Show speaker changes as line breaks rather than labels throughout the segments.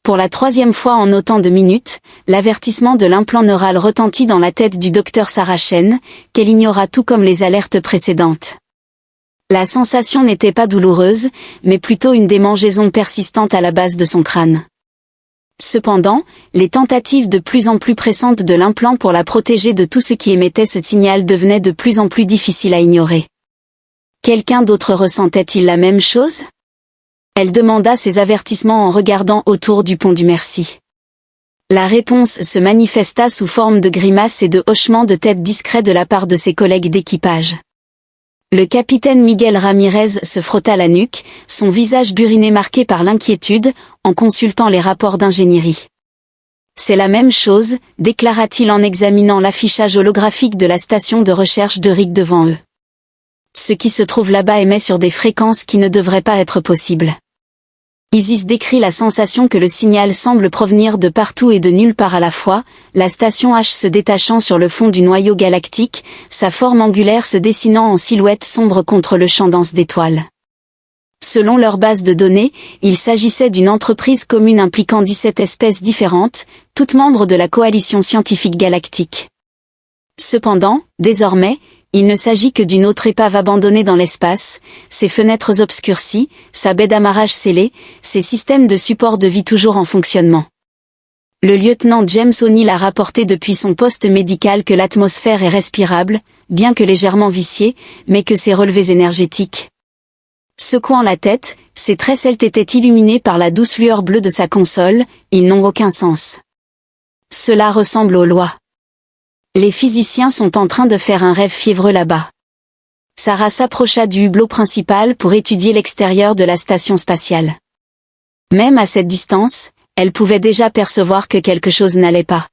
Pour la 3e fois en autant de minutes, l'avertissement de l'implant neural retentit dans la tête du docteur Sarah Chen, qu'elle ignora tout comme les alertes précédentes. La sensation n'était pas douloureuse, mais plutôt une démangeaison persistante à la base de son crâne. Cependant, les tentatives de plus en plus pressantes de l'implant pour la protéger de tout ce qui émettait ce signal devenaient de plus en plus difficiles à ignorer. Quelqu'un d'autre ressentait-il la même chose ? Elle demanda ses avertissements en regardant autour du pont du Merci. La réponse se manifesta sous forme de grimaces et de hochements de tête discrets de la part de ses collègues d'équipage. Le capitaine Miguel Ramirez se frotta la nuque, son visage buriné marqué par l'inquiétude, en consultant les rapports d'ingénierie. « C'est la même chose », déclara-t-il en examinant l'affichage holographique de la station de recherche de Rick devant eux. « Ce qui se trouve là-bas émet sur des fréquences qui ne devraient pas être possibles. » Isis décrit la sensation que le signal semble provenir de partout et de nulle part à la fois, la station H se détachant sur le fond du noyau galactique, sa forme angulaire se dessinant en silhouette sombre contre le champ dense d'étoiles. Selon leur base de données, il s'agissait d'une entreprise commune impliquant 17 espèces différentes, toutes membres de la coalition scientifique galactique. Cependant, désormais, il ne s'agit que d'une autre épave abandonnée dans l'espace, ses fenêtres obscurcies, sa baie d'amarrage scellée, ses systèmes de support de vie toujours en fonctionnement. Le lieutenant James O'Neill a rapporté depuis son poste médical que l'atmosphère est respirable, bien que légèrement viciée, mais que ses relevés énergétiques. Secouant la tête, ses traits celtes étaient illuminés par la douce lueur bleue de sa console, ils n'ont aucun sens. Cela ressemble aux lois. Les physiciens sont en train de faire un rêve fiévreux là-bas. Sarah s'approcha du hublot principal pour étudier l'extérieur de la station spatiale. Même à cette distance, elle pouvait déjà percevoir que quelque chose n'allait pas.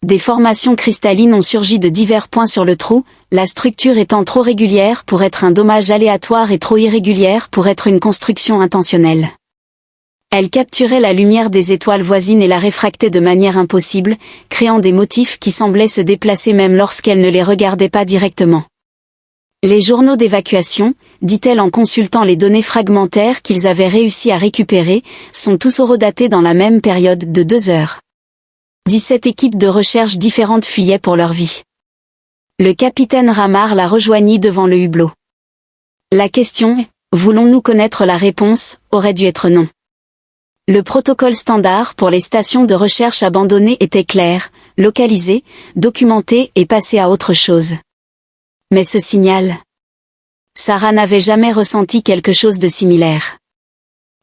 Des formations cristallines ont surgi de divers points sur le trou, la structure étant trop régulière pour être un dommage aléatoire et trop irrégulière pour être une construction intentionnelle. Elle capturait la lumière des étoiles voisines et la réfractait de manière impossible, créant des motifs qui semblaient se déplacer même lorsqu'elle ne les regardait pas directement. Les journaux d'évacuation, dit-elle en consultant les données fragmentaires qu'ils avaient réussi à récupérer, sont tous horodatés dans la même période de 2 heures. 17 équipes de recherche différentes fuyaient pour leur vie. Le capitaine Ramar la rejoignit devant le hublot. La question, voulons-nous connaître la réponse, aurait dû être non. Le protocole standard pour les stations de recherche abandonnées était clair, localisé, documenté et passé à autre chose. Mais ce signal... Sarah n'avait jamais ressenti quelque chose de similaire.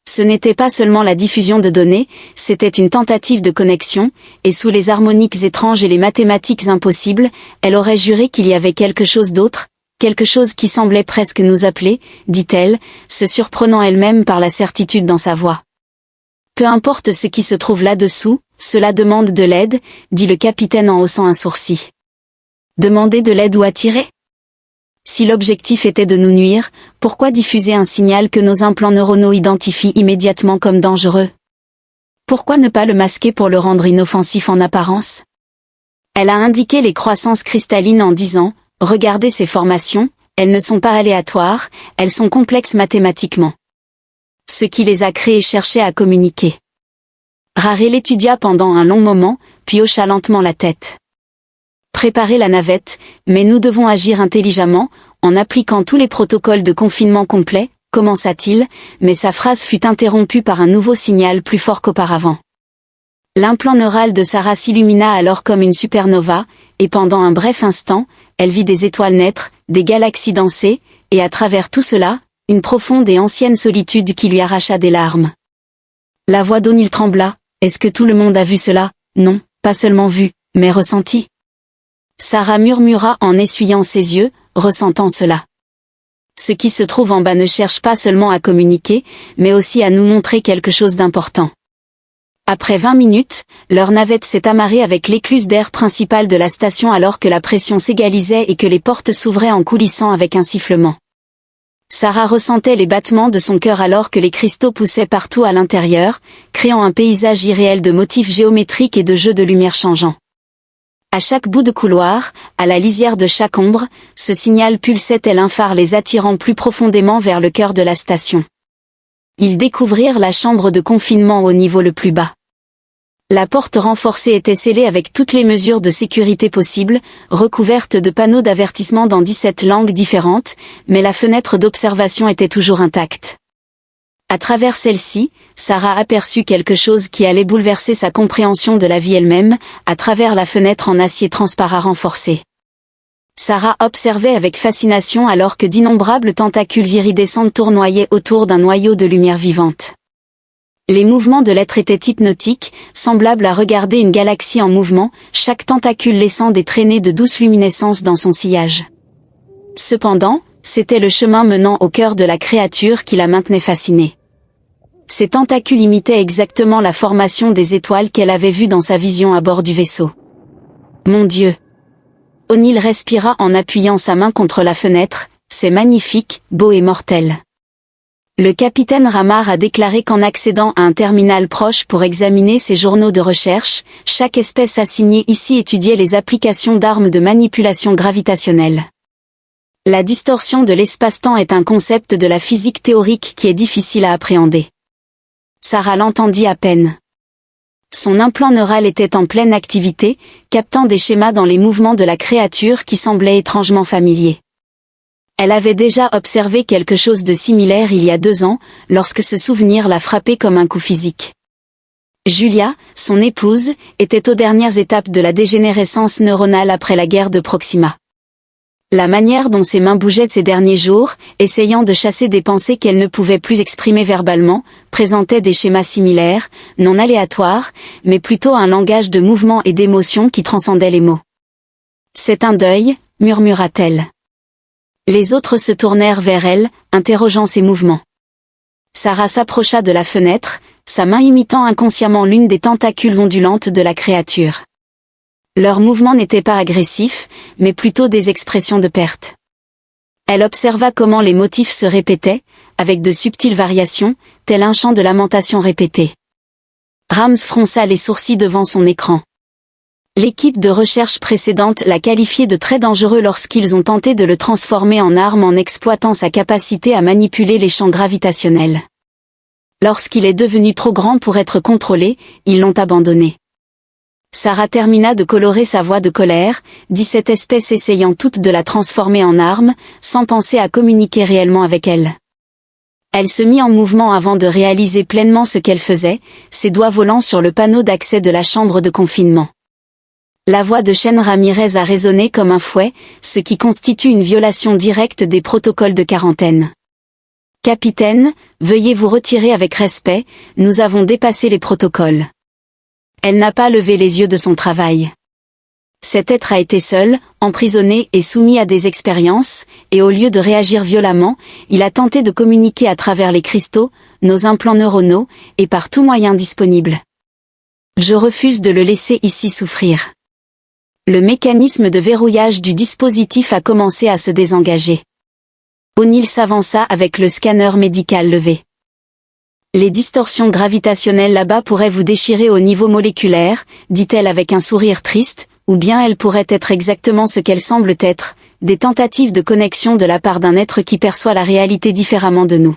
Ce n'était pas seulement la diffusion de données, c'était une tentative de connexion, et sous les harmoniques étranges et les mathématiques impossibles, elle aurait juré qu'il y avait quelque chose d'autre, quelque chose qui semblait presque nous appeler, dit-elle, se surprenant elle-même par la certitude dans sa voix. Peu importe ce qui se trouve là-dessous, cela demande de l'aide, dit le capitaine en haussant un sourcil. Demander de l'aide ou attirer ? Si l'objectif était de nous nuire, pourquoi diffuser un signal que nos implants neuronaux identifient immédiatement comme dangereux ? Pourquoi ne pas le masquer pour le rendre inoffensif en apparence ? Elle a indiqué les croissances cristallines en disant « Regardez ces formations, elles ne sont pas aléatoires, elles sont complexes mathématiquement. » Ce qui les a créés cherchait à communiquer. Raré l'étudia pendant un long moment, puis hocha lentement la tête. Préparer la navette, mais nous devons agir intelligemment, en appliquant tous les protocoles de confinement complet, commença-t-il, mais sa phrase fut interrompue par un nouveau signal plus fort qu'auparavant. L'implant neural de Sarah s'illumina alors comme une supernova, et pendant un bref instant, elle vit des étoiles naître, des galaxies danser, et à travers tout cela, une profonde et ancienne solitude qui lui arracha des larmes. La voix d'O'Neill trembla. Est-ce que tout le monde a vu cela ? Non, pas seulement vu, mais ressenti. Sarah murmura en essuyant ses yeux, ressentant cela. Ce qui se trouve en bas ne cherche pas seulement à communiquer, mais aussi à nous montrer quelque chose d'important. Après 20 minutes, leur navette s'est amarrée avec l'écluse d'air principale de la station alors que la pression s'égalisait et que les portes s'ouvraient en coulissant avec un sifflement. Sarah ressentait les battements de son cœur alors que les cristaux poussaient partout à l'intérieur, créant un paysage irréel de motifs géométriques et de jeux de lumière changeants. À chaque bout de couloir, à la lisière de chaque ombre, ce signal pulsait tel un phare les attirant plus profondément vers le cœur de la station. Ils découvrirent la chambre de confinement au niveau le plus bas. La porte renforcée était scellée avec toutes les mesures de sécurité possibles, recouverte de panneaux d'avertissement dans 17 langues différentes, mais la fenêtre d'observation était toujours intacte. À travers celle-ci, Sarah aperçut quelque chose qui allait bouleverser sa compréhension de la vie elle-même, à travers la fenêtre en acier transparent renforcé. Sarah observait avec fascination alors que d'innombrables tentacules iridescentes tournoyaient autour d'un noyau de lumière vivante. Les mouvements de l'être étaient hypnotiques, semblables à regarder une galaxie en mouvement, chaque tentacule laissant des traînées de douce luminescence dans son sillage. Cependant, c'était le chemin menant au cœur de la créature qui la maintenait fascinée. Ces tentacules imitaient exactement la formation des étoiles qu'elle avait vues dans sa vision à bord du vaisseau. Mon Dieu! O'Neill respira en appuyant sa main contre la fenêtre, c'est magnifique, beau et mortel. Le capitaine Ramar a déclaré qu'en accédant à un terminal proche pour examiner ses journaux de recherche, chaque espèce assignée ici étudiait les applications d'armes de manipulation gravitationnelle. La distorsion de l'espace-temps est un concept de la physique théorique qui est difficile à appréhender. Sarah l'entendit à peine. Son implant neural était en pleine activité, captant des schémas dans les mouvements de la créature qui semblaient étrangement familiers. Elle avait déjà observé quelque chose de similaire il y a 2 ans, lorsque ce souvenir l'a frappé comme un coup physique. Julia, son épouse, était aux dernières étapes de la dégénérescence neuronale après la guerre de Proxima. La manière dont ses mains bougeaient ces derniers jours, essayant de chasser des pensées qu'elle ne pouvait plus exprimer verbalement, présentait des schémas similaires, non aléatoires, mais plutôt un langage de mouvement et d'émotion qui transcendait les mots. « C'est un deuil », murmura-t-elle. Les autres se tournèrent vers elle, interrogeant ses mouvements. Sarah s'approcha de la fenêtre, sa main imitant inconsciemment l'une des tentacules ondulantes de la créature. Leurs mouvements n'étaient pas agressifs, mais plutôt des expressions de perte. Elle observa comment les motifs se répétaient, avec de subtiles variations, tel un chant de lamentation répété. Rams fronça les sourcils devant son écran. L'équipe de recherche précédente l'a qualifié de très dangereux lorsqu'ils ont tenté de le transformer en arme en exploitant sa capacité à manipuler les champs gravitationnels. Lorsqu'il est devenu trop grand pour être contrôlé, ils l'ont abandonné. Sarah termina de colorer sa voix de colère, 17 espèces essayant toutes de la transformer en arme, sans penser à communiquer réellement avec elle. Elle se mit en mouvement avant de réaliser pleinement ce qu'elle faisait, ses doigts volant sur le panneau d'accès de la chambre de confinement. La voix de Chen Ramirez a résonné comme un fouet, ce qui constitue une violation directe des protocoles de quarantaine. « Capitaine, veuillez vous retirer avec respect, nous avons dépassé les protocoles. » Elle n'a pas levé les yeux de son travail. Cet être a été seul, emprisonné et soumis à des expériences, et au lieu de réagir violemment, il a tenté de communiquer à travers les cristaux, nos implants neuronaux, et par tout moyen disponible. Je refuse de le laisser ici souffrir. Le mécanisme de verrouillage du dispositif a commencé à se désengager. O'Neill s'avança avec le scanner médical levé. Les distorsions gravitationnelles là-bas pourraient vous déchirer au niveau moléculaire, dit-elle avec un sourire triste, ou bien elles pourraient être exactement ce qu'elles semblent être, des tentatives de connexion de la part d'un être qui perçoit la réalité différemment de nous.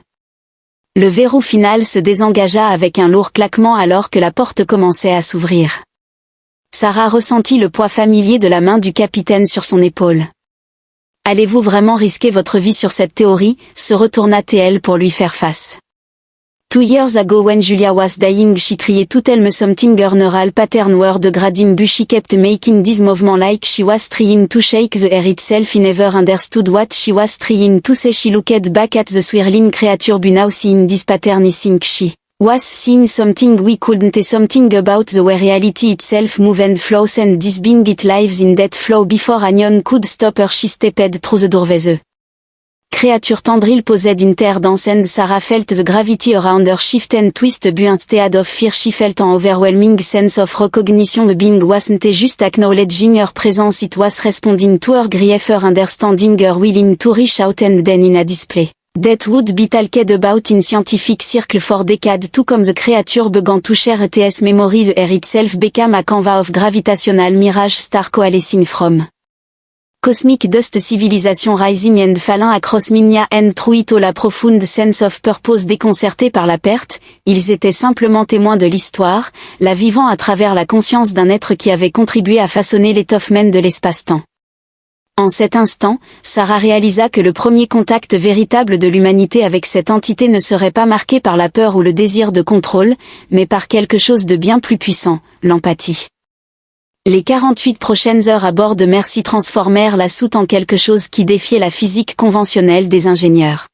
Le verrou final se désengagea avec un lourd claquement alors que la porte commençait à s'ouvrir. Sarah ressentit le poids familier de la main du capitaine sur son épaule. « Allez-vous vraiment risquer votre vie sur cette théorie ?» se retourna-t-elle pour lui faire face. 2 years ago when Julia was dying she tried to tell me something her neural pattern were degrading but she kept making this movement like she was trying to shake the air itself. He never understood what she was trying to say. She looked back at the swirling creature but now seeing this pattern I think she was seeing something we couldn't say something about the way reality itself move and flows and this being it lives in that flow before anyone could stop her. She stepped through the doorway. The creature tendril posed in ter dance and Sarah felt the gravity around her shift and twist but instead of fear she felt an overwhelming sense of recognition. The being wasn't just acknowledging her presence, it was responding to her grief, her understanding, her willing to reach out and then in a display that would be talked about in scientific circle for decades, to come the creature began to share its memory. The air itself became a canvas of gravitational mirage star coalescing from Cosmic Dust Civilization Rising and Falling Across Minia and Through It All a Profound Sense of Purpose. Déconcertés par la perte, ils étaient simplement témoins de l'histoire, la vivant à travers la conscience d'un être qui avait contribué à façonner l'étoffe même de l'espace-temps. En cet instant, Sarah réalisa que le premier contact véritable de l'humanité avec cette entité ne serait pas marqué par la peur ou le désir de contrôle, mais par quelque chose de bien plus puissant, l'empathie. Les 48 prochaines heures à bord de Mercy transformèrent la soute en quelque chose qui défiait la physique conventionnelle des ingénieurs.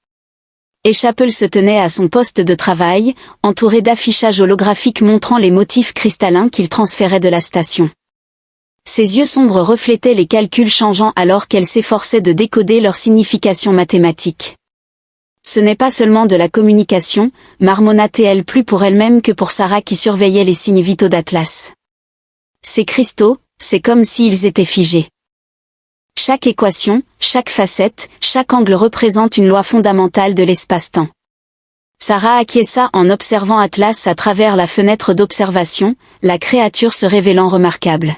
Et Chapel se tenait à son poste de travail, entouré d'affichages holographiques montrant les motifs cristallins qu'il transférait de la station. Ses yeux sombres reflétaient les calculs changeants alors qu'elle s'efforçait de décoder leur signification mathématique. Ce n'est pas seulement de la communication, marmonna-t-elle plus pour elle-même que pour Sarah qui surveillait les signes vitaux d'Atlas. Ces cristaux, c'est comme s'ils étaient figés. Chaque équation, chaque facette, chaque angle représente une loi fondamentale de l'espace-temps. Sarah acquiesça en observant Atlas à travers la fenêtre d'observation, la créature se révélant remarquable.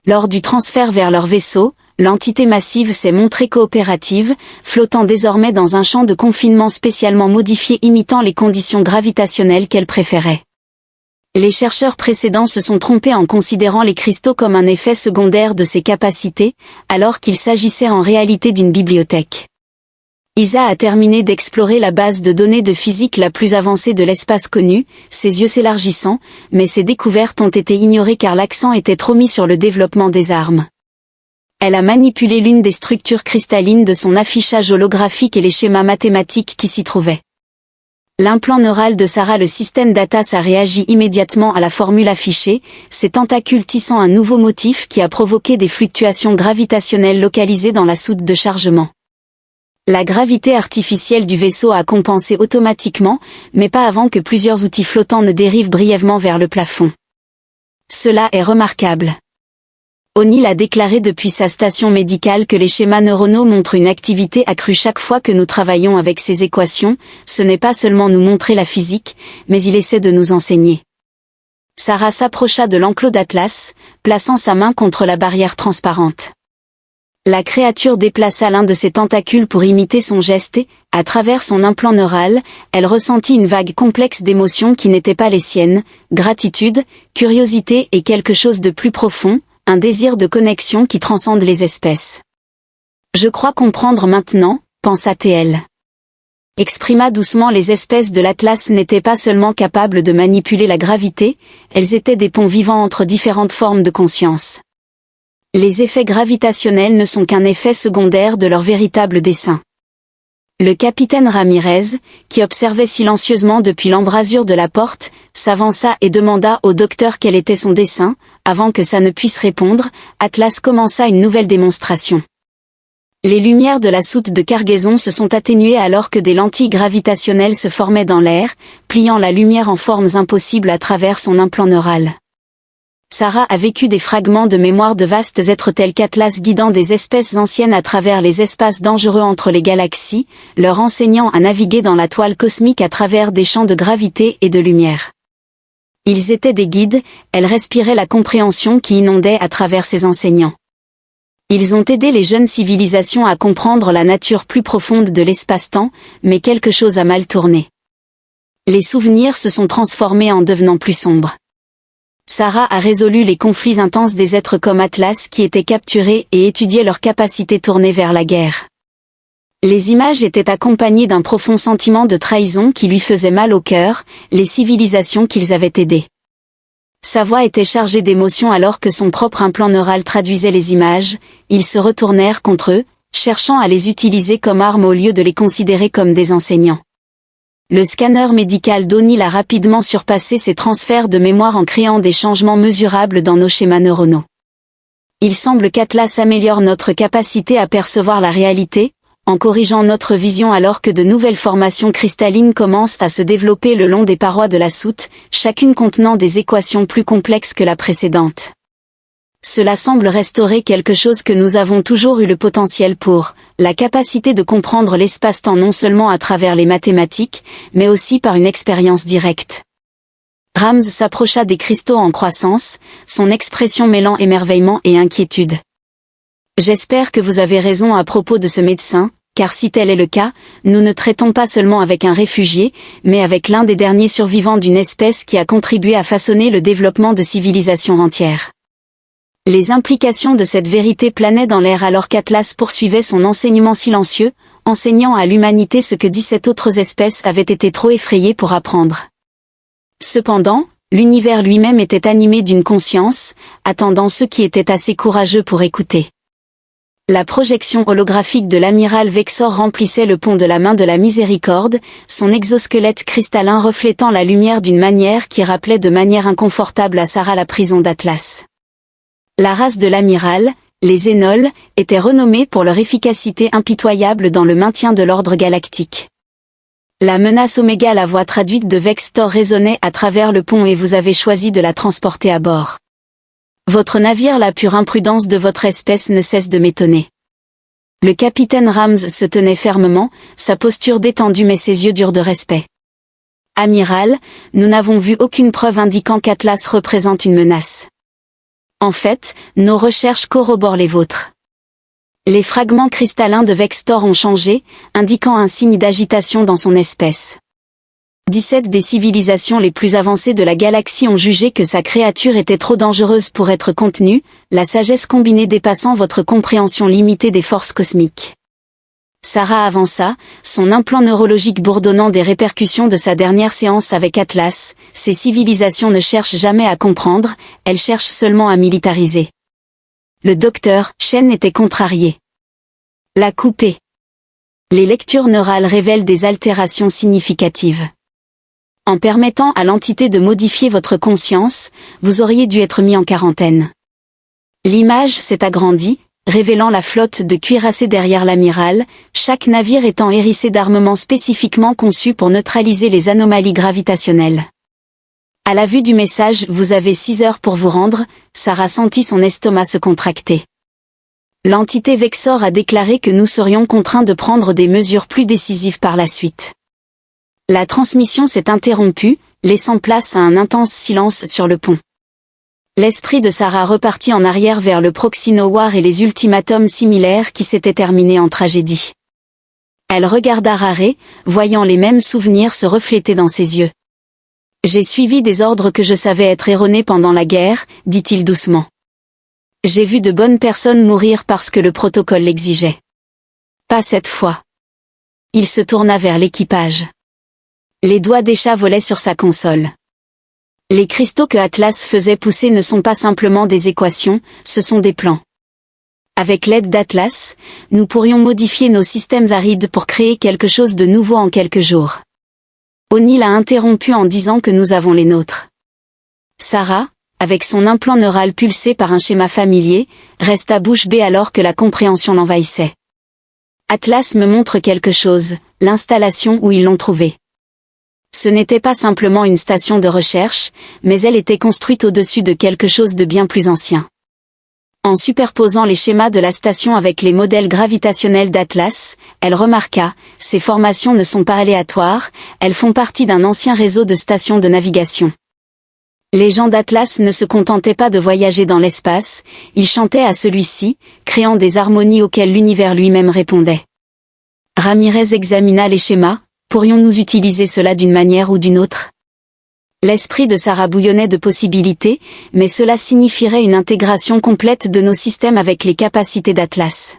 Lors du transfert vers leur vaisseau, l'entité massive s'est montrée coopérative, flottant désormais dans un champ de confinement spécialement modifié imitant les conditions gravitationnelles qu'elle préférait. Les chercheurs précédents se sont trompés en considérant les cristaux comme un effet secondaire de ses capacités, alors qu'il s'agissait en réalité d'une bibliothèque. Isa a terminé d'explorer la base de données de physique la plus avancée de l'espace connu, ses yeux s'élargissant, mais ses découvertes ont été ignorées car l'accent était trop mis sur le développement des armes. Elle a manipulé l'une des structures cristallines de son affichage holographique et les schémas mathématiques qui s'y trouvaient. L'implant neural de Sarah, le système d'Atlas, a réagi immédiatement à la formule affichée, ses tentacules tissant un nouveau motif qui a provoqué des fluctuations gravitationnelles localisées dans la soute de chargement. La gravité artificielle du vaisseau a compensé automatiquement, mais pas avant que plusieurs outils flottants ne dérivent brièvement vers le plafond. Cela est remarquable. O'Neill a déclaré depuis sa station médicale que les schémas neuronaux montrent une activité accrue chaque fois que nous travaillons avec ces équations. Ce n'est pas seulement nous montrer la physique, mais il essaie de nous enseigner. Sarah s'approcha de l'enclos d'Atlas, plaçant sa main contre la barrière transparente. La créature déplaça l'un de ses tentacules pour imiter son geste et, à travers son implant neural, elle ressentit une vague complexe d'émotions qui n'étaient pas les siennes, gratitude, curiosité et quelque chose de plus profond, un désir de connexion qui transcende les espèces. Je crois comprendre maintenant, pensa-t-elle. Exprima doucement, les espèces de l'Atlas n'étaient pas seulement capables de manipuler la gravité, elles étaient des ponts vivants entre différentes formes de conscience. Les effets gravitationnels ne sont qu'un effet secondaire de leur véritable dessein. Le capitaine Ramirez, qui observait silencieusement depuis l'embrasure de la porte, s'avança et demanda au docteur quel était son dessein. Avant que ça ne puisse répondre, Atlas commença une nouvelle démonstration. Les lumières de la soute de cargaison se sont atténuées alors que des lentilles gravitationnelles se formaient dans l'air, pliant la lumière en formes impossibles à travers son implant neural. Sarah a vécu des fragments de mémoire de vastes êtres tels qu'Atlas guidant des espèces anciennes à travers les espaces dangereux entre les galaxies, leur enseignant à naviguer dans la toile cosmique à travers des champs de gravité et de lumière. Ils étaient des guides, elle respirait la compréhension qui inondait à travers ses enseignants. Ils ont aidé les jeunes civilisations à comprendre la nature plus profonde de l'espace-temps, mais quelque chose a mal tourné. Les souvenirs se sont transformés en devenant plus sombres. Sarah a résolu les conflits intenses des êtres comme Atlas qui étaient capturés et étudiait leur capacité tournée vers la guerre. Les images étaient accompagnées d'un profond sentiment de trahison qui lui faisait mal au cœur, les civilisations qu'ils avaient aidées. Sa voix était chargée d'émotion alors que son propre implant neural traduisait les images, ils se retournèrent contre eux, cherchant à les utiliser comme armes au lieu de les considérer comme des enseignants. Le scanner médical d'O'Neill a rapidement surpassé ces transferts de mémoire en créant des changements mesurables dans nos schémas neuronaux. Il semble qu'Atlas améliore notre capacité à percevoir la réalité, en corrigeant notre vision alors que de nouvelles formations cristallines commencent à se développer le long des parois de la soute, chacune contenant des équations plus complexes que la précédente. Cela semble restaurer quelque chose que nous avons toujours eu le potentiel pour, la capacité de comprendre l'espace-temps non seulement à travers les mathématiques, mais aussi par une expérience directe. Rams s'approcha des cristaux en croissance, son expression mêlant émerveillement et inquiétude. J'espère que vous avez raison à propos de ce médecin, car si tel est le cas, nous ne traitons pas seulement avec un réfugié, mais avec l'un des derniers survivants d'une espèce qui a contribué à façonner le développement de civilisations entières. Les implications de cette vérité planaient dans l'air alors qu'Atlas poursuivait son enseignement silencieux, enseignant à l'humanité ce que 17 autres espèces avaient été trop effrayées pour apprendre. Cependant, l'univers lui-même était animé d'une conscience, attendant ceux qui étaient assez courageux pour écouter. La projection holographique de l'amiral Vexor remplissait le pont de la main de la miséricorde, son exosquelette cristallin reflétant la lumière d'une manière qui rappelait de manière inconfortable à Sarah la prison d'Atlas. La race de l'amiral, les Énols, était renommée pour leur efficacité impitoyable dans le maintien de l'ordre galactique. La menace Oméga, la voix traduite de Vextor résonnait à travers le pont et vous avez choisi de la transporter à bord. Votre navire, la pure imprudence de votre espèce ne cesse de m'étonner. Le capitaine Rams se tenait fermement, sa posture détendue mais ses yeux durs de respect. Amiral, nous n'avons vu aucune preuve indiquant qu'Atlas représente une menace. En fait, nos recherches corroborent les vôtres. Les fragments cristallins de Vextor ont changé, indiquant un signe d'agitation dans son espèce. 17 des civilisations les plus avancées de la galaxie ont jugé que sa créature était trop dangereuse pour être contenue, la sagesse combinée dépassant votre compréhension limitée des forces cosmiques. Sarah avança, son implant neurologique bourdonnant des répercussions de sa dernière séance avec Atlas. Ces civilisations ne cherchent jamais à comprendre, elles cherchent seulement à militariser. Le docteur Shen était contrarié. La coupée. Les lectures neurales révèlent des altérations significatives. En permettant à l'entité de modifier votre conscience, vous auriez dû être mis en quarantaine. L'image s'est agrandie, révélant la flotte de cuirassés derrière l'amiral, chaque navire étant hérissé d'armements spécifiquement conçus pour neutraliser les anomalies gravitationnelles. À la vue du message, vous avez 6 heures pour vous rendre, Sarah sentit son estomac se contracter. L'entité Vexor a déclaré que nous serions contraints de prendre des mesures plus décisives par la suite. La transmission s'est interrompue, laissant place à un intense silence sur le pont. L'esprit de Sarah repartit en arrière vers le Proxinowar et les ultimatums similaires qui s'étaient terminés en tragédie. Elle regarda Raré, voyant les mêmes souvenirs se refléter dans ses yeux. « J'ai suivi des ordres que je savais être erronés pendant la guerre, dit-il doucement. J'ai vu de bonnes personnes mourir parce que le protocole l'exigeait. Pas cette fois. » Il se tourna vers l'équipage. Les doigts des chats volaient sur sa console. Les cristaux que Atlas faisait pousser ne sont pas simplement des équations, ce sont des plans. Avec l'aide d'Atlas, nous pourrions modifier nos systèmes arides pour créer quelque chose de nouveau en quelques jours. O'Neill a interrompu en disant que nous avons les nôtres. Sarah, avec son implant neural pulsé par un schéma familier, resta bouche bée alors que la compréhension l'envahissait. Atlas me montre quelque chose, l'installation où ils l'ont trouvée. Ce n'était pas simplement une station de recherche, mais elle était construite au-dessus de quelque chose de bien plus ancien. En superposant les schémas de la station avec les modèles gravitationnels d'Atlas, elle remarqua, ces formations ne sont pas aléatoires, elles font partie d'un ancien réseau de stations de navigation. Les gens d'Atlas ne se contentaient pas de voyager dans l'espace, ils chantaient à celui-ci, créant des harmonies auxquelles l'univers lui-même répondait. Ramirez examina les schémas. Pourrions-nous utiliser cela d'une manière ou d'une autre? L'esprit de Sarah bouillonnait de possibilités, mais cela signifierait une intégration complète de nos systèmes avec les capacités d'Atlas.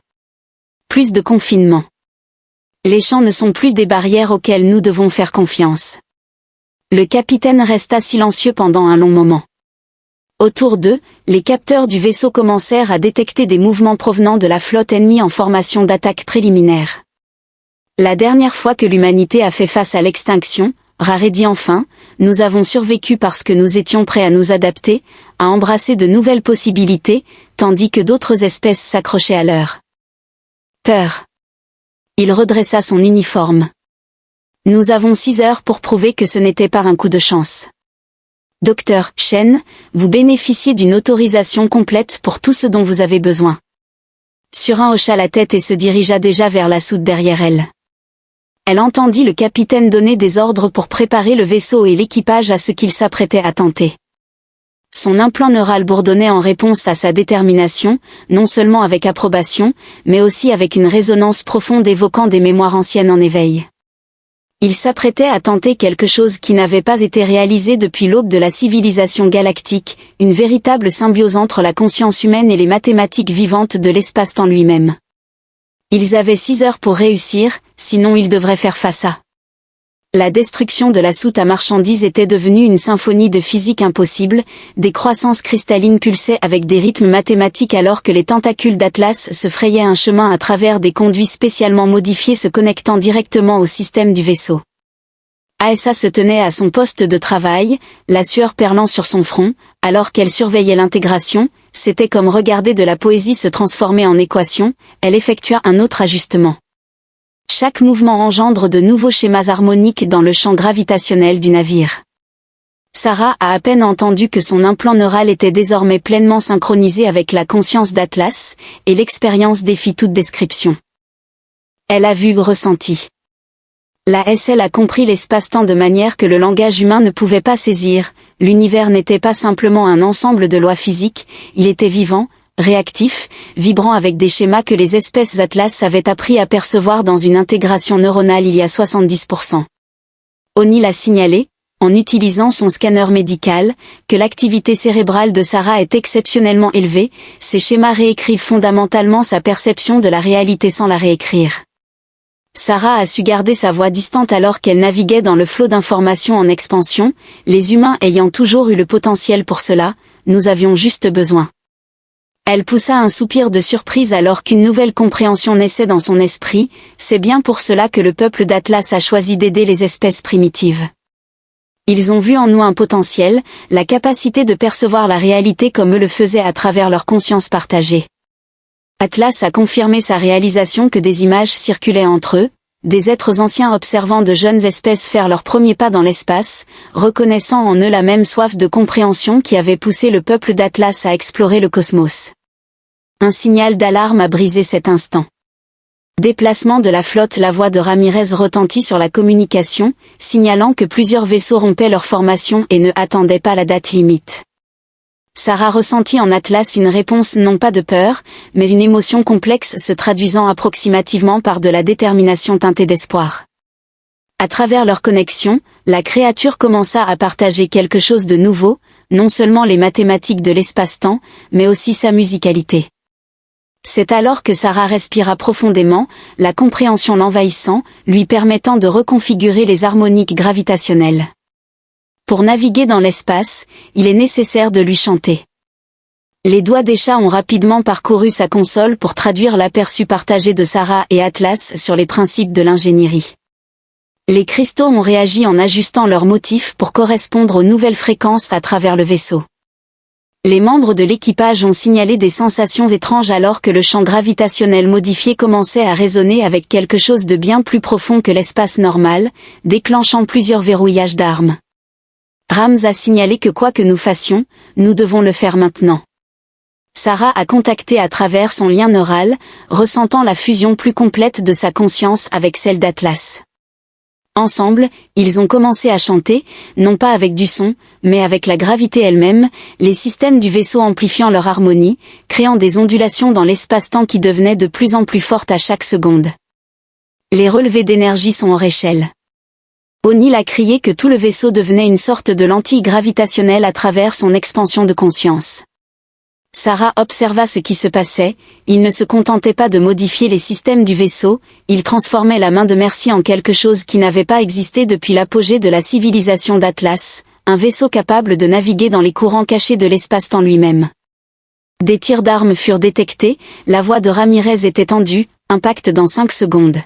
Plus de confinement. Les champs ne sont plus des barrières auxquelles nous devons faire confiance. Le capitaine resta silencieux pendant un long moment. Autour d'eux, les capteurs du vaisseau commencèrent à détecter des mouvements provenant de la flotte ennemie en formation d'attaque préliminaire. La dernière fois que l'humanité a fait face à l'extinction, Raré dit enfin, nous avons survécu parce que nous étions prêts à nous adapter, à embrasser de nouvelles possibilités, tandis que d'autres espèces s'accrochaient à leur peur. Il redressa son uniforme. Nous avons 6 heures pour prouver que ce n'était pas un coup de chance. Docteur Shen, vous bénéficiez d'une autorisation complète pour tout ce dont vous avez besoin. Surin hocha la tête et se dirigea déjà vers la soute derrière elle. Elle entendit le capitaine donner des ordres pour préparer le vaisseau et l'équipage à ce qu'il s'apprêtait à tenter. Son implant neural bourdonnait en réponse à sa détermination, non seulement avec approbation, mais aussi avec une résonance profonde évoquant des mémoires anciennes en éveil. Il s'apprêtait à tenter quelque chose qui n'avait pas été réalisé depuis l'aube de la civilisation galactique, une véritable symbiose entre la conscience humaine et les mathématiques vivantes de l'espace-temps lui-même. Ils avaient 6 heures pour réussir, sinon ils devraient faire face à la destruction de la soute à marchandises était devenue une symphonie de physique impossible, des croissances cristallines pulsaient avec des rythmes mathématiques alors que les tentacules d'Atlas se frayaient un chemin à travers des conduits spécialement modifiés se connectant directement au système du vaisseau. Aessa se tenait à son poste de travail, la sueur perlant sur son front, alors qu'elle surveillait l'intégration, c'était comme regarder de la poésie se transformer en équation, elle effectua un autre ajustement. Chaque mouvement engendre de nouveaux schémas harmoniques dans le champ gravitationnel du navire. Sarah a à peine entendu que son implant neural était désormais pleinement synchronisé avec la conscience d'Atlas, et l'expérience défie toute description. Elle a vu, ressenti. La SL a compris l'espace-temps de manière que le langage humain ne pouvait pas saisir, l'univers n'était pas simplement un ensemble de lois physiques, il était vivant, réactif, vibrant avec des schémas que les espèces Atlas avaient appris à percevoir dans une intégration neuronale il y a 70%. O'Neill a signalé, en utilisant son scanner médical, que l'activité cérébrale de Sarah est exceptionnellement élevée, ces schémas réécrivent fondamentalement sa perception de la réalité sans la réécrire. Sarah a su garder sa voix distante alors qu'elle naviguait dans le flot d'informations en expansion, les humains ayant toujours eu le potentiel pour cela, nous avions juste besoin. Elle poussa un soupir de surprise alors qu'une nouvelle compréhension naissait dans son esprit, c'est bien pour cela que le peuple d'Atlas a choisi d'aider les espèces primitives. Ils ont vu en nous un potentiel, la capacité de percevoir la réalité comme eux le faisaient à travers leur conscience partagée. Atlas a confirmé sa réalisation que des images circulaient entre eux, des êtres anciens observant de jeunes espèces faire leurs premiers pas dans l'espace, reconnaissant en eux la même soif de compréhension qui avait poussé le peuple d'Atlas à explorer le cosmos. Un signal d'alarme a brisé cet instant. Déplacement de la flotte. La voix de Ramirez retentit sur la communication, signalant que plusieurs vaisseaux rompaient leur formation et ne attendaient pas la date limite. Sarah ressentit en Atlas une réponse non pas de peur, mais une émotion complexe se traduisant approximativement par de la détermination teintée d'espoir. À travers leur connexion, la créature commença à partager quelque chose de nouveau, non seulement les mathématiques de l'espace-temps, mais aussi sa musicalité. C'est alors que Sarah respira profondément, la compréhension l'envahissant, lui permettant de reconfigurer les harmoniques gravitationnelles. Pour naviguer dans l'espace, il est nécessaire de lui chanter. Les doigts des chats ont rapidement parcouru sa console pour traduire l'aperçu partagé de Sarah et Atlas sur les principes de l'ingénierie. Les cristaux ont réagi en ajustant leurs motifs pour correspondre aux nouvelles fréquences à travers le vaisseau. Les membres de l'équipage ont signalé des sensations étranges alors que le champ gravitationnel modifié commençait à résonner avec quelque chose de bien plus profond que l'espace normal, déclenchant plusieurs verrouillages d'armes. Rams a signalé que quoi que nous fassions, nous devons le faire maintenant. Sarah a contacté à travers son lien neural, ressentant la fusion plus complète de sa conscience avec celle d'Atlas. Ensemble, ils ont commencé à chanter, non pas avec du son, mais avec la gravité elle-même, les systèmes du vaisseau amplifiant leur harmonie, créant des ondulations dans l'espace-temps qui devenaient de plus en plus fortes à chaque seconde. Les relevés d'énergie sont hors échelle. O'Neill a crié que tout le vaisseau devenait une sorte de lentille gravitationnelle à travers son expansion de conscience. Sarah observa ce qui se passait, il ne se contentait pas de modifier les systèmes du vaisseau, il transformait la main de Merci en quelque chose qui n'avait pas existé depuis l'apogée de la civilisation d'Atlas, un vaisseau capable de naviguer dans les courants cachés de l'espace-temps lui-même. Des tirs d'armes furent détectés, la voix de Ramirez était tendue, impact dans 5 secondes.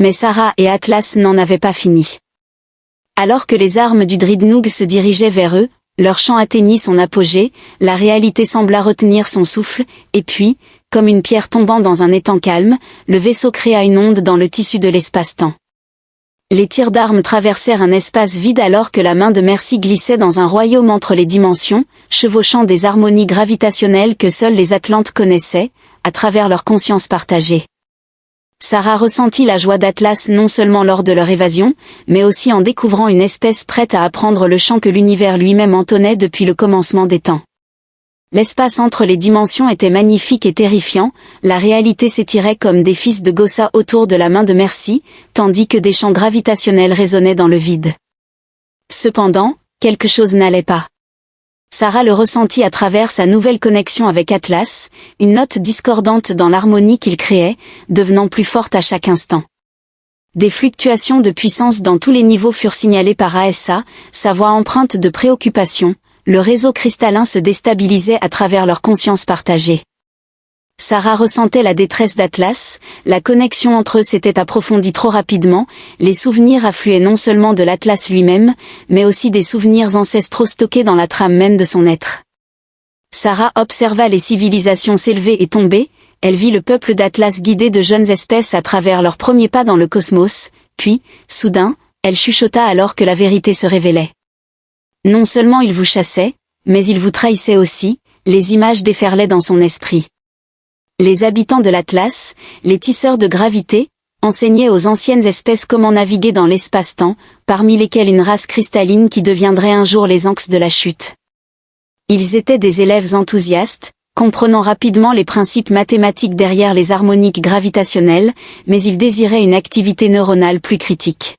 Mais Sarah et Atlas n'en avaient pas fini. Alors que les armes du Dreadnought se dirigeaient vers eux, leur chant atteignit son apogée, la réalité sembla retenir son souffle, et puis, comme une pierre tombant dans un étang calme, le vaisseau créa une onde dans le tissu de l'espace-temps. Les tirs d'armes traversèrent un espace vide alors que la main de Merci glissait dans un royaume entre les dimensions, chevauchant des harmonies gravitationnelles que seuls les Atlantes connaissaient, à travers leur conscience partagée. Sarah ressentit la joie d'Atlas non seulement lors de leur évasion, mais aussi en découvrant une espèce prête à apprendre le chant que l'univers lui-même entonnait depuis le commencement des temps. L'espace entre les dimensions était magnifique et terrifiant, la réalité s'étirait comme des fils de Gossa autour de la main de Mercy, tandis que des champs gravitationnels résonnaient dans le vide. Cependant, quelque chose n'allait pas. Sarah le ressentit à travers sa nouvelle connexion avec Atlas, une note discordante dans l'harmonie qu'il créait, devenant plus forte à chaque instant. Des fluctuations de puissance dans tous les niveaux furent signalées par ASA, sa voix empreinte de préoccupation, le réseau cristallin se déstabilisait à travers leur conscience partagée. Sarah ressentait la détresse d'Atlas, la connexion entre eux s'était approfondie trop rapidement, les souvenirs affluaient non seulement de l'Atlas lui-même, mais aussi des souvenirs ancestraux stockés dans la trame même de son être. Sarah observa les civilisations s'élever et tomber, elle vit le peuple d'Atlas guider de jeunes espèces à travers leurs premiers pas dans le cosmos, puis, soudain, elle chuchota alors que la vérité se révélait. Non seulement il vous chassait, mais il vous trahissait aussi, les images déferlaient dans son esprit. Les habitants de l'Atlas, les tisseurs de gravité, enseignaient aux anciennes espèces comment naviguer dans l'espace-temps, parmi lesquelles une race cristalline qui deviendrait un jour les Anx de la chute. Ils étaient des élèves enthousiastes, comprenant rapidement les principes mathématiques derrière les harmoniques gravitationnelles, mais ils désiraient une activité neuronale plus critique.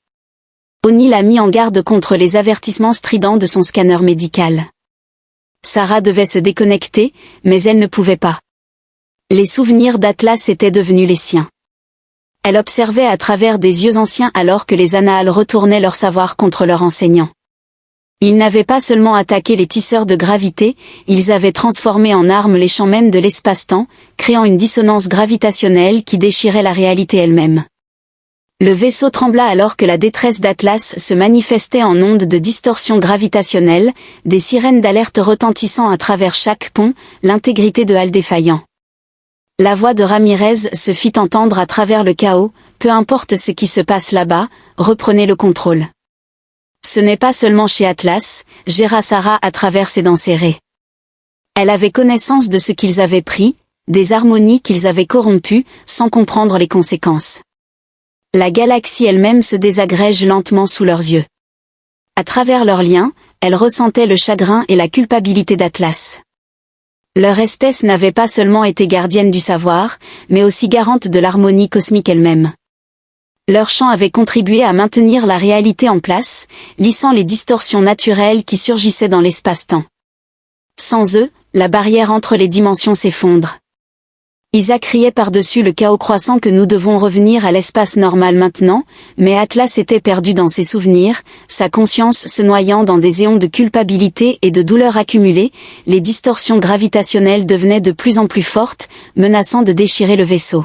O'Neill a mis en garde contre les avertissements stridents de son scanner médical. Sarah devait se déconnecter, mais elle ne pouvait pas. Les souvenirs d'Atlas étaient devenus les siens. Elle observait à travers des yeux anciens alors que les annales retournaient leur savoir contre leurs enseignants. Ils n'avaient pas seulement attaqué les tisseurs de gravité, ils avaient transformé en armes les champs mêmes de l'espace-temps, créant une dissonance gravitationnelle qui déchirait la réalité elle-même. Le vaisseau trembla alors que la détresse d'Atlas se manifestait en ondes de distorsion gravitationnelle, des sirènes d'alerte retentissant à travers chaque pont, l'intégrité de Hal défaillant. La voix de Ramirez se fit entendre à travers le chaos, peu importe ce qui se passe là-bas, reprenez le contrôle. Ce n'est pas seulement chez Atlas, géra Sarah à travers ses dents serrées. Elle avait connaissance de ce qu'ils avaient pris, des harmonies qu'ils avaient corrompues, sans comprendre les conséquences. La galaxie elle-même se désagrège lentement sous leurs yeux. À travers leurs liens, elle ressentait le chagrin et la culpabilité d'Atlas. Leur espèce n'avait pas seulement été gardienne du savoir, mais aussi garante de l'harmonie cosmique elle-même. Leur chant avait contribué à maintenir la réalité en place, lissant les distorsions naturelles qui surgissaient dans l'espace-temps. Sans eux, la barrière entre les dimensions s'effondre. Isaac criait par-dessus le chaos croissant que nous devons revenir à l'espace normal maintenant, mais Atlas était perdu dans ses souvenirs, sa conscience se noyant dans des éons de culpabilité et de douleur accumulées, les distorsions gravitationnelles devenaient de plus en plus fortes, menaçant de déchirer le vaisseau.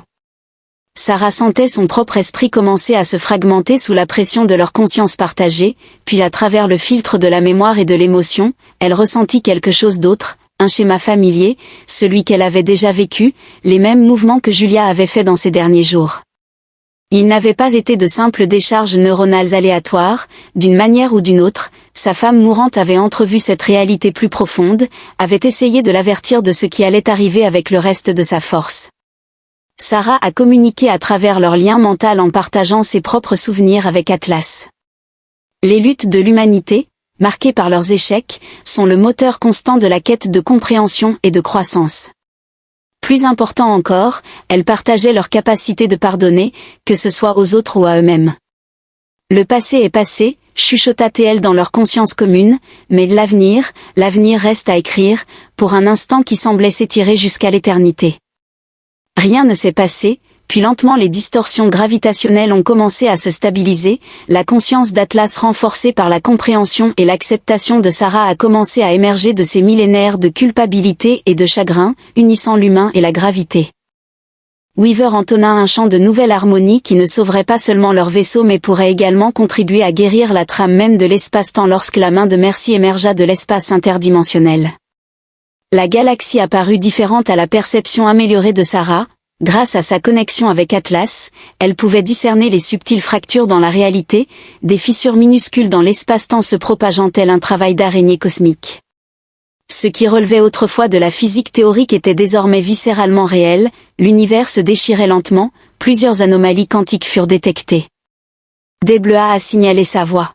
Sarah sentait son propre esprit commencer à se fragmenter sous la pression de leur conscience partagée, puis à travers le filtre de la mémoire et de l'émotion, elle ressentit quelque chose d'autre, un schéma familier, celui qu'elle avait déjà vécu, les mêmes mouvements que Julia avait fait dans ces derniers jours. Ils n'avaient pas été de simples décharges neuronales aléatoires, d'une manière ou d'une autre, sa femme mourante avait entrevu cette réalité plus profonde, avait essayé de l'avertir de ce qui allait arriver avec le reste de sa force. Sarah a communiqué à travers leur lien mental en partageant ses propres souvenirs avec Atlas. Les luttes de l'humanité, marquées par leurs échecs, sont le moteur constant de la quête de compréhension et de croissance. Plus important encore, elles partageaient leur capacité de pardonner, que ce soit aux autres ou à eux-mêmes. Le passé est passé, chuchota-t-elle dans leur conscience commune, mais l'avenir reste à écrire, pour un instant qui semblait s'étirer jusqu'à l'éternité. Rien ne s'est passé, puis lentement les distorsions gravitationnelles ont commencé à se stabiliser, la conscience d'Atlas renforcée par la compréhension et l'acceptation de Sarah a commencé à émerger de ces millénaires de culpabilité et de chagrin, unissant l'humain et la gravité. Weaver entonna un chant de nouvelle harmonie qui ne sauverait pas seulement leur vaisseau mais pourrait également contribuer à guérir la trame même de l'espace-temps lorsque la main de Mercy émergea de l'espace interdimensionnel. La galaxie apparut différente à la perception améliorée de Sarah. Grâce à sa connexion avec Atlas, elle pouvait discerner les subtiles fractures dans la réalité, des fissures minuscules dans l'espace-temps se propageant tel un travail d'araignée cosmique. Ce qui relevait autrefois de la physique théorique était désormais viscéralement réel, l'univers se déchirait lentement, plusieurs anomalies quantiques furent détectées. Deblea a signalé sa voix.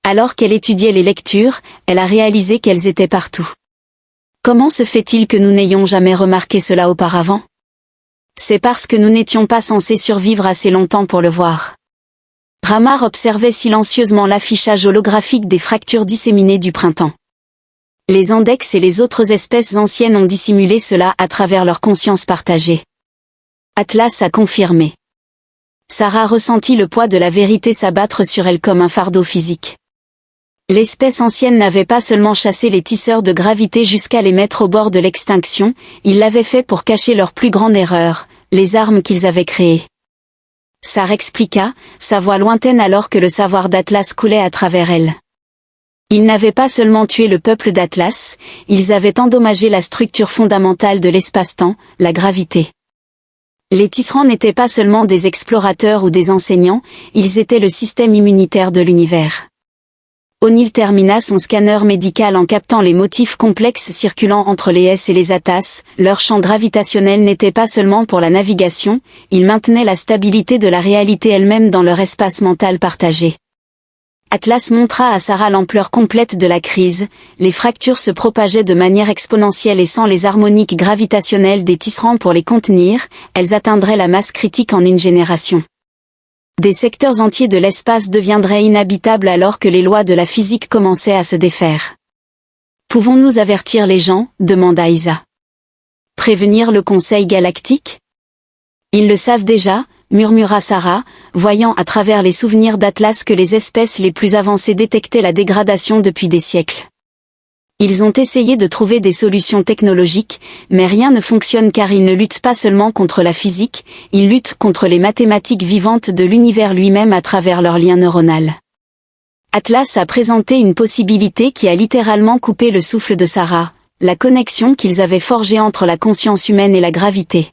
Alors qu'elle étudiait les lectures, elle a réalisé qu'elles étaient partout. Comment se fait-il que nous n'ayons jamais remarqué cela auparavant? C'est parce que nous n'étions pas censés survivre assez longtemps pour le voir. Ramar observait silencieusement l'affichage holographique des fractures disséminées du printemps. Les Andex et les autres espèces anciennes ont dissimulé cela à travers leur conscience partagée. Atlas a confirmé. Sarah ressentit le poids de la vérité s'abattre sur elle comme un fardeau physique. L'espèce ancienne n'avait pas seulement chassé les tisseurs de gravité jusqu'à les mettre au bord de l'extinction, ils l'avaient fait pour cacher leur plus grande erreur, les armes qu'ils avaient créées. Sarah expliqua, sa voix lointaine alors que le savoir d'Atlas coulait à travers elle. Ils n'avaient pas seulement tué le peuple d'Atlas, ils avaient endommagé la structure fondamentale de l'espace-temps, la gravité. Les tisserands n'étaient pas seulement des explorateurs ou des enseignants, ils étaient le système immunitaire de l'univers. O'Neill termina son scanner médical en captant les motifs complexes circulant entre les S et les Atas. Leur champ gravitationnel n'était pas seulement pour la navigation, il maintenait la stabilité de la réalité elle-même dans leur espace mental partagé. Atlas montra à Sarah l'ampleur complète de la crise, les fractures se propageaient de manière exponentielle et sans les harmoniques gravitationnelles des tisserands pour les contenir, elles atteindraient la masse critique en une génération. Des secteurs entiers de l'espace deviendraient inhabitables alors que les lois de la physique commençaient à se défaire. « Pouvons-nous avertir les gens ?» demanda Isa. « Prévenir le Conseil galactique ?» « Ils le savent déjà » murmura Sarah, voyant à travers les souvenirs d'Atlas que les espèces les plus avancées détectaient la dégradation depuis des siècles. Ils ont essayé de trouver des solutions technologiques, mais rien ne fonctionne car ils ne luttent pas seulement contre la physique, ils luttent contre les mathématiques vivantes de l'univers lui-même à travers leur lien neuronal. Atlas a présenté une possibilité qui a littéralement coupé le souffle de Sarah, la connexion qu'ils avaient forgée entre la conscience humaine et la gravité.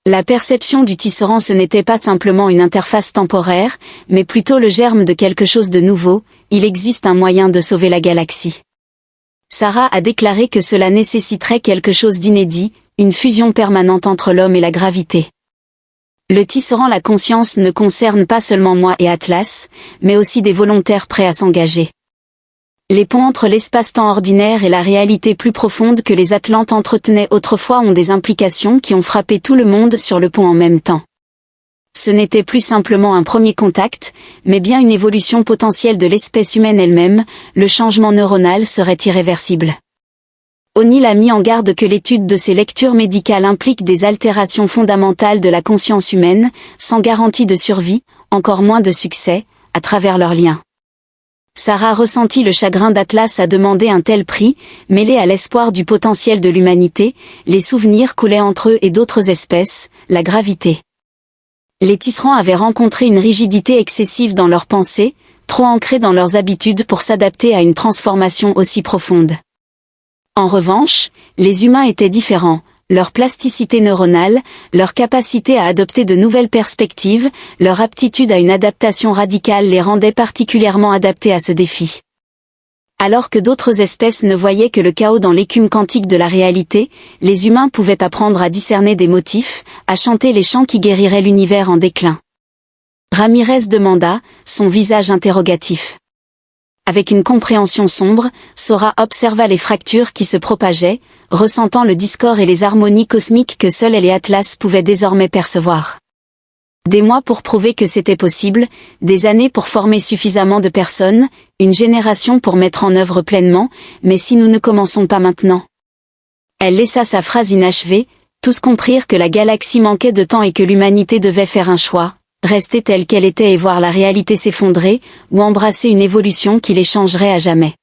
La perception du tisserand ce n'était pas simplement une interface temporaire, mais plutôt le germe de quelque chose de nouveau, il existe un moyen de sauver la galaxie. Sarah a déclaré que cela nécessiterait quelque chose d'inédit, une fusion permanente entre l'homme et la gravité. Le tisserand la conscience ne concerne pas seulement moi et Atlas, mais aussi des volontaires prêts à s'engager. Les ponts entre l'espace-temps ordinaire et la réalité plus profonde que les Atlantes entretenaient autrefois ont des implications qui ont frappé tout le monde sur le pont en même temps. Ce n'était plus simplement un premier contact, mais bien une évolution potentielle de l'espèce humaine elle-même, le changement neuronal serait irréversible. O'Neill a mis en garde que l'étude de ces lectures médicales implique des altérations fondamentales de la conscience humaine, sans garantie de survie, encore moins de succès, à travers leurs liens. Sarah ressentit le chagrin d'Atlas à demander un tel prix, mêlé à l'espoir du potentiel de l'humanité, les souvenirs coulaient entre eux et d'autres espèces, la gravité. Les tisserands avaient rencontré une rigidité excessive dans leurs pensées, trop ancrées dans leurs habitudes pour s'adapter à une transformation aussi profonde. En revanche, les humains étaient différents, leur plasticité neuronale, leur capacité à adopter de nouvelles perspectives, leur aptitude à une adaptation radicale les rendaient particulièrement adaptés à ce défi. Alors que d'autres espèces ne voyaient que le chaos dans l'écume quantique de la réalité, les humains pouvaient apprendre à discerner des motifs, à chanter les chants qui guériraient l'univers en déclin. Ramirez demanda, son visage interrogatif. Avec une compréhension sombre, Sora observa les fractures qui se propageaient, ressentant le discord et les harmonies cosmiques que seuls elle et Atlas pouvaient désormais percevoir. Des mois pour prouver que c'était possible, des années pour former suffisamment de personnes, une génération pour mettre en œuvre pleinement, mais si nous ne commençons pas maintenant. Elle laissa sa phrase inachevée, tous comprirent que la galaxie manquait de temps et que l'humanité devait faire un choix, rester telle qu'elle était et voir la réalité s'effondrer, ou embrasser une évolution qui les changerait à jamais.